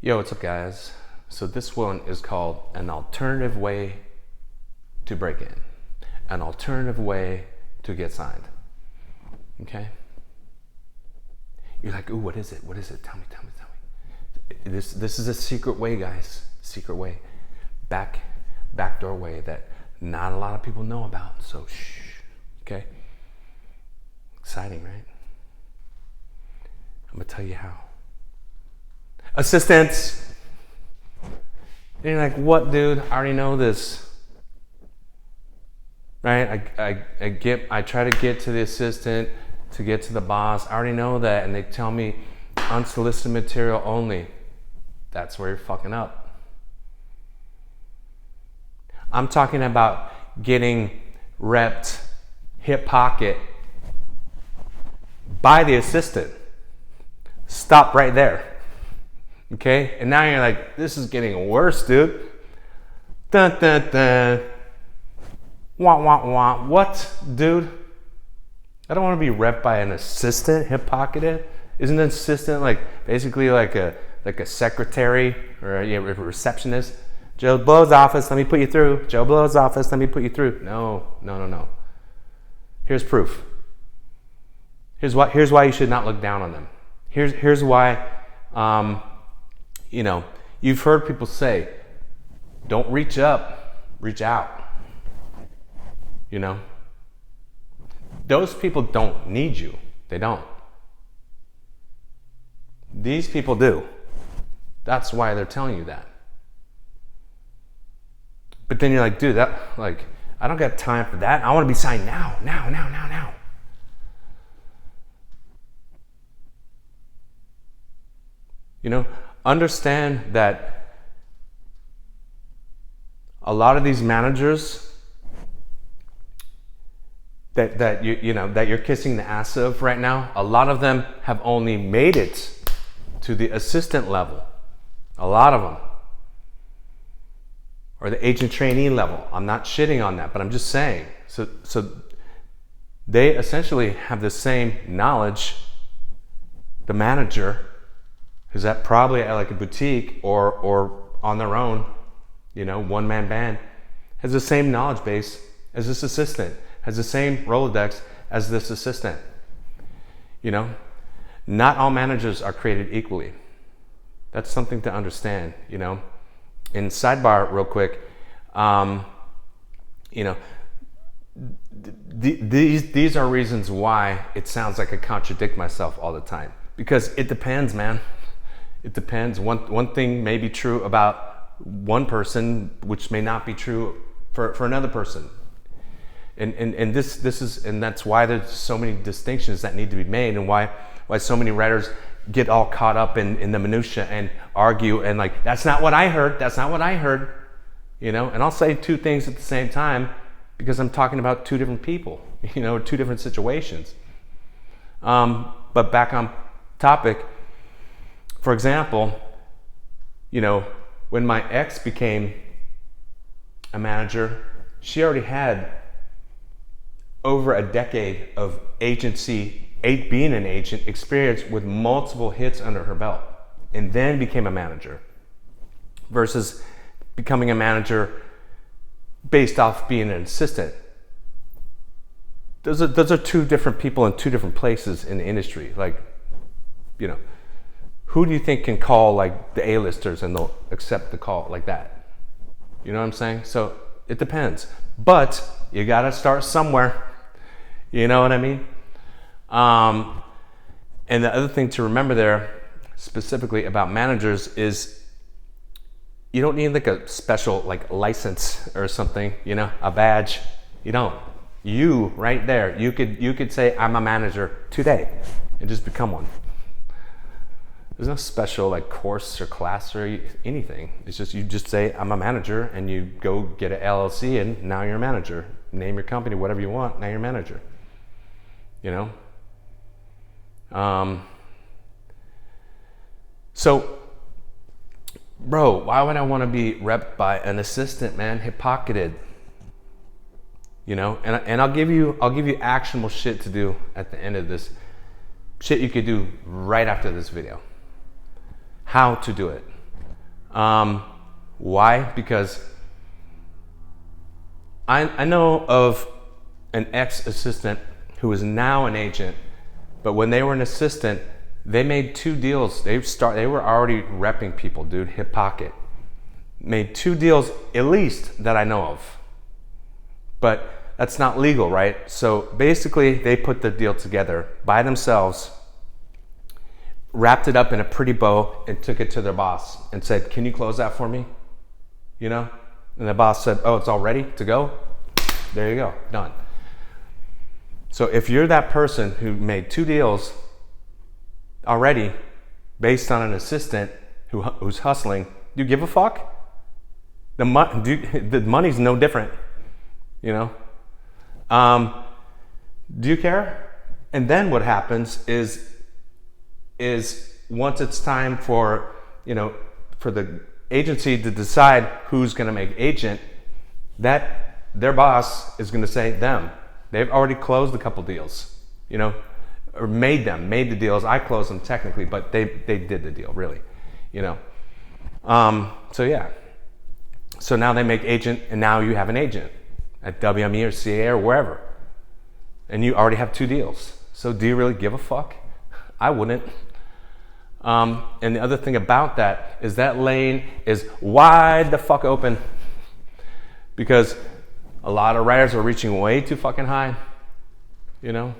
Yo, what's up guys? So this one is called an alternative way to break in. An alternative way to get signed. Okay? You're like, ooh, what is it? What is it? Tell me. This is a secret way, guys. Secret way. Backdoor way that not a lot of people know about. So shh. Okay? Exciting, right? I'm gonna tell you how. Assistants. And you're like, what, dude? I already know this. Right? I try to get to the assistant to get to the boss. I already know that, and they tell me unsolicited material only. That's where you're fucking up. I'm talking about getting repped hip pocket by the assistant. Stop right there. Okay? And now you're like, this is getting worse, dude. Dun dun dun. Wah. What, dude? I don't want to be repped by an assistant, hip pocketed. Isn't an assistant like basically like a secretary or a receptionist? Joe Blow's office, let me put you through. Joe Blow's office, let me put you through. No. Here's proof. Here's why you should not look down on them. Here's why. You've heard people say, don't reach up, reach out. Those people don't need you. They don't. These people do. That's why they're telling you that. But then you're like, dude, I don't got time for that. I want to be signed now. Understand that a lot of these managers that you're kissing the ass of right now, a lot of them have only made it to the assistant level. A lot of them. Or the agent trainee level. I'm not shitting on that, but I'm just saying. So they essentially have the same knowledge, the manager, who's probably at like a boutique or on their own, one-man band, has the same knowledge base as this assistant, has the same Rolodex as this assistant. Not all managers are created equally. That's something to understand, In Sidebar, real quick, these are reasons why it sounds like I contradict myself all the time. Because it depends, man. It depends. One thing may be true about one person, which may not be true for another person. And this is, and that's why there's so many distinctions that need to be made, and why so many writers get all caught up in the minutia and argue and like, that's not what I heard. And I'll say two things at the same time because I'm talking about two different people, two different situations. But back on topic, for example, when my ex became a manager, she already had over a decade of being an agent experience with multiple hits under her belt, and then became a manager versus becoming a manager based off being an assistant. Those are two different people in two different places in the industry. Who do you think can call like the A-listers and they'll accept the call like that? You know what I'm saying? So it depends, but you gotta start somewhere. You know what I mean? And the other thing to remember there, specifically about managers, is you don't need like a special like license or something, a badge. You don't. You right there, you could say I'm a manager today and just become one. There's no special like course or class or anything. It's just you just say I'm a manager and you go get an LLC and now you're a manager. Name your company whatever you want. Now you're a manager. So, bro, why would I want to be repped by an assistant, man? Hip pocketed. And I'll give you actionable shit to do at the end of this. Shit you could do right after this video. How to do it. Why? Because I know of an ex-assistant who is now an agent, but when they were an assistant, they made 2 deals. They were already repping people, dude, hip pocket. Made 2 deals at least that I know of. But that's not legal, right? So basically they put the deal together by themselves, wrapped it up in a pretty bow, and took it to their boss and said, "Can you close that for me?" You know? And the boss said, "Oh, it's all ready to go?" There you go, done. So if you're that person who made 2 deals already based on an assistant who's hustling, do you give a fuck? The money's no different, you know? Do you care? And then what happens is once it's time for, for the agency to decide who's going to make agent, that their boss is going to say them. They've already closed a couple deals, or made the deals. I closed them technically, but they did the deal, really, So yeah. So now they make agent, and now you have an agent at WME or CA or wherever. And you already have 2 deals. So do you really give a fuck? I wouldn't. And the other thing about that is that lane is wide the fuck open, because a lot of writers are reaching way too fucking high, when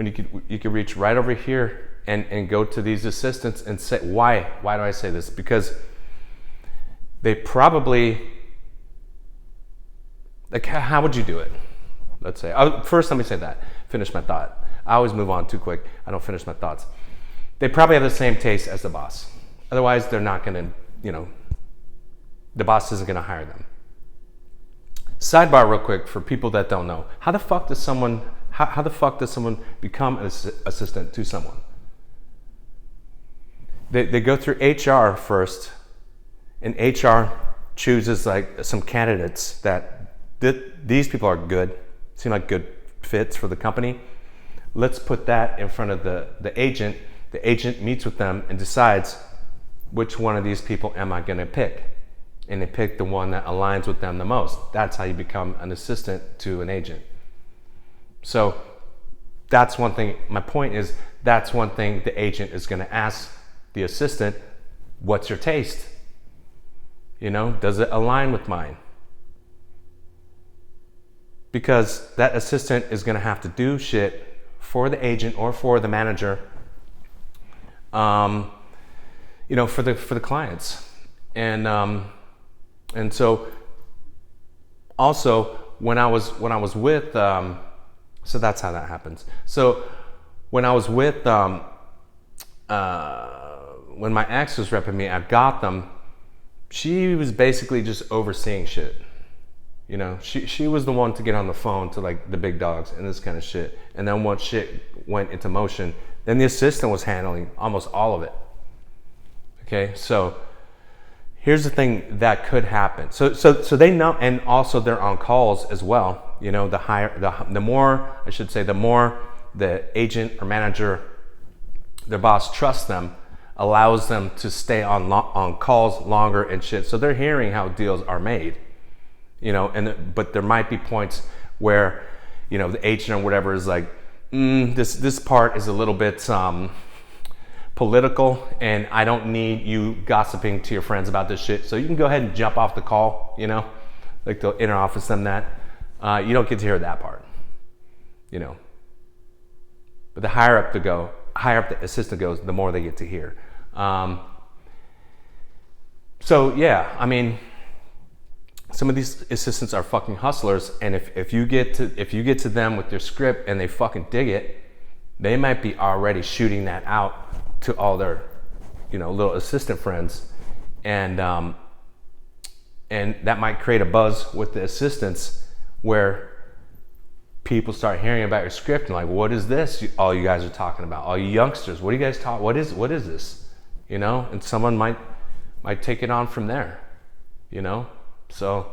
you could reach right over here and go to these assistants and say, why do I say this? Because they probably, like, how would you do it? Let's say, first let me say that, finish my thought. I always move on too quick. I don't finish my thoughts. They probably have the same taste as the boss. Otherwise, they're not gonna, the boss isn't gonna hire them. Sidebar real quick for people that don't know. How the fuck does someone become an assistant to someone? They go through HR first, and HR chooses like some candidates that these people are good, seem like good fits for the company. Let's put that in front of the agent. The agent meets with them and decides which one of these people am I gonna pick. And they pick the one that aligns with them the most. That's how you become an assistant to an agent. So that's one thing. My point is, that's one thing the agent is gonna ask the assistant, what's your taste? Does it align with mine? Because that assistant is gonna have to do shit for the agent or for the manager, for the clients. And so also when I was with, so that's how that happens. So when I was with, when my ex was repping me at Gotham, she was basically just overseeing shit. She was the one to get on the phone to like the big dogs and this kind of shit. And then once shit went into motion, then the assistant was handling almost all of it. Okay, so here's the thing that could happen. So they know, and also they're on calls as well. The more the agent or manager, their boss trusts them, allows them to stay on calls longer and shit. So they're hearing how deals are made, but there might be points where, the agent or whatever is like, this part is a little bit political, and I don't need you gossiping to your friends about this shit. So you can go ahead and jump off the call, like they'll inner office them that. You don't get to hear that part, But the higher up the assistant goes, the more they get to hear. So yeah, I mean, some of these assistants are fucking hustlers, and if you get to them with their script and they fucking dig it, they might be already shooting that out to all their, little assistant friends, and that might create a buzz with the assistants where people start hearing about your script and like, what is this? All you guys are talking about, all you youngsters, what do you guys talk? What is this? And someone might take it on from there, So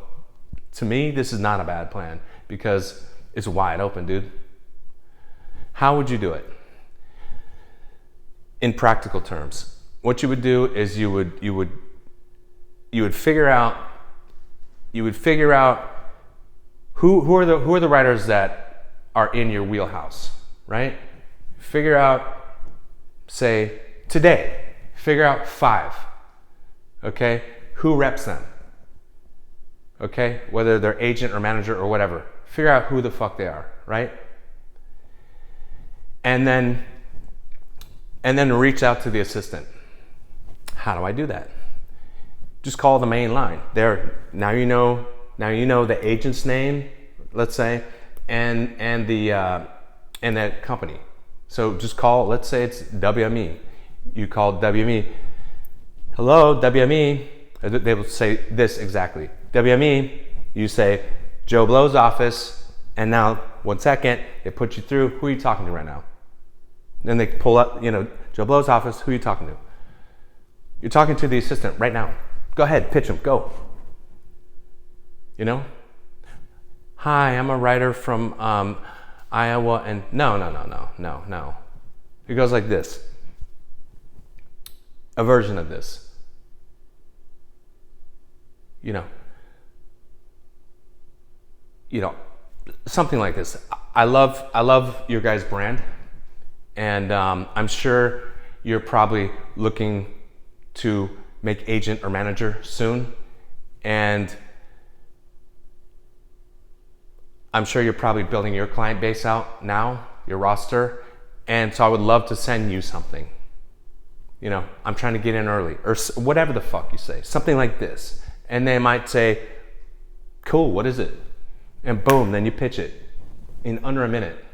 to me, this is not a bad plan because it's wide open, dude. How would you do it? In practical terms, what you would do is you would figure out who are the writers that are in your wheelhouse, right? Figure out, say today, figure out 5. Okay, who reps them? Okay, whether they're agent or manager or whatever, figure out who the fuck they are, right? And then reach out to the assistant. How do I do that? Just call the main line. Now you know the agent's name, let's say, and that company. So just call. Let's say it's WME. You call WME. Hello, WME. They will say this exactly. WME. You say Joe Blow's office, and now 1 second, they put you through. Who are you talking to right now? Then they pull up. Joe Blow's office. Who are you talking to? You're talking to the assistant right now. Go ahead, pitch him, go. Hi, I'm a writer from Iowa, and no. It goes like this. A version of this. Something like this. I love your guys' brand, and I'm sure you're probably looking to make agent or manager soon, and I'm sure you're probably building your client base out now, your roster, and so I would love to send you something. I'm trying to get in early, or whatever the fuck you say, something like this, and they might say, cool, what is it? And boom, then you pitch it in under a minute,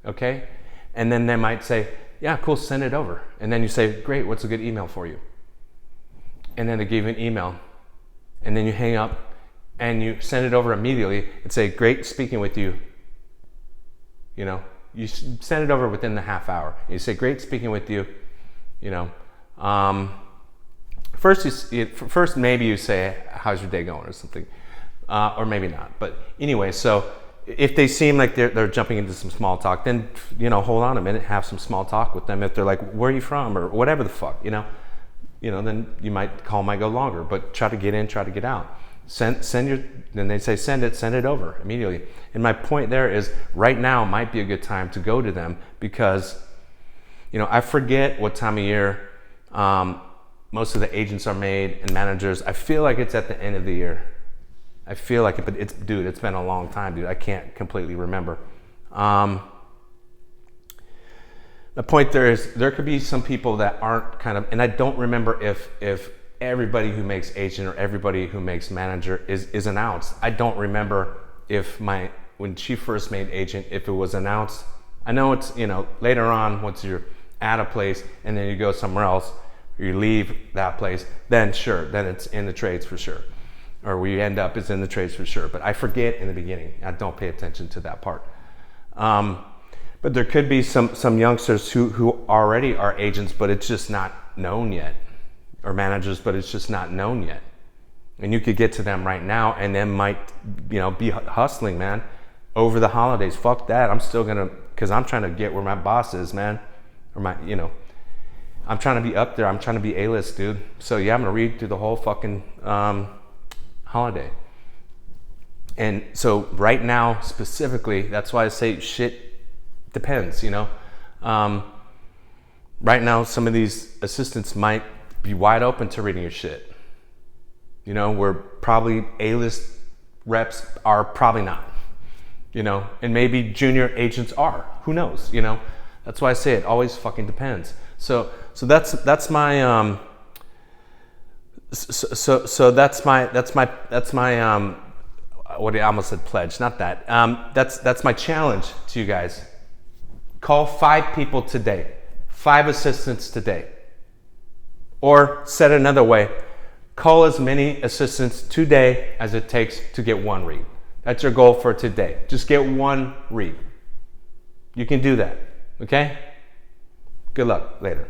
okay? And then they might say, yeah, cool, send it over. And then you say, great, what's a good email for you? And then they give you an email, and then you hang up and you send it over immediately and say, great speaking with you. You send it over within the half hour. You say, great speaking with you. First maybe you say, how's your day going or something, or maybe not. But anyway, so if they seem like they're jumping into some small talk, then hold on a minute, have some small talk with them. If they're like, where are you from, or whatever the fuck, then you might call might go longer, but try to get in, try to get out. Then they say send it over immediately. And my point there is, right now might be a good time to go to them, because I forget what time of year most of the agents are made and managers. I feel like it's at the end of the year. I feel like it, but it's been a long time, dude. I can't completely remember. The point there is, there could be some people that aren't kind of, and I don't remember if everybody who makes agent or everybody who makes manager is announced. I don't remember when she first made agent, if it was announced. I know it's, later on, once you're at a place and then you go somewhere else, or you leave that place, then sure, then it's in the trades for sure. Or where you end up is in the trades for sure. But I forget in the beginning. I don't pay attention to that part. But there could be some youngsters who already are agents, but it's just not known yet. Or managers, but it's just not known yet. And you could get to them right now, and then might, be hustling, man, over the holidays. Fuck that. I'm still gonna, because I'm trying to get where my boss is, man. Or I'm trying to be up there. I'm trying to be A-list, dude. So yeah, I'm gonna read through the whole fucking holiday. And so right now, specifically, that's why I say shit depends, Right now, some of these assistants might be wide open to reading your shit. Where probably A-list reps are probably not. And maybe junior agents are. Who knows? That's why I say it always fucking depends. So that's my what I almost said pledge, not that. That's my challenge to you guys. Call 5 people today, 5 assistants today. Or said another way, call as many assistants today as it takes to get 1 read. That's your goal for today. Just get 1 read. You can do that, okay? Good luck later.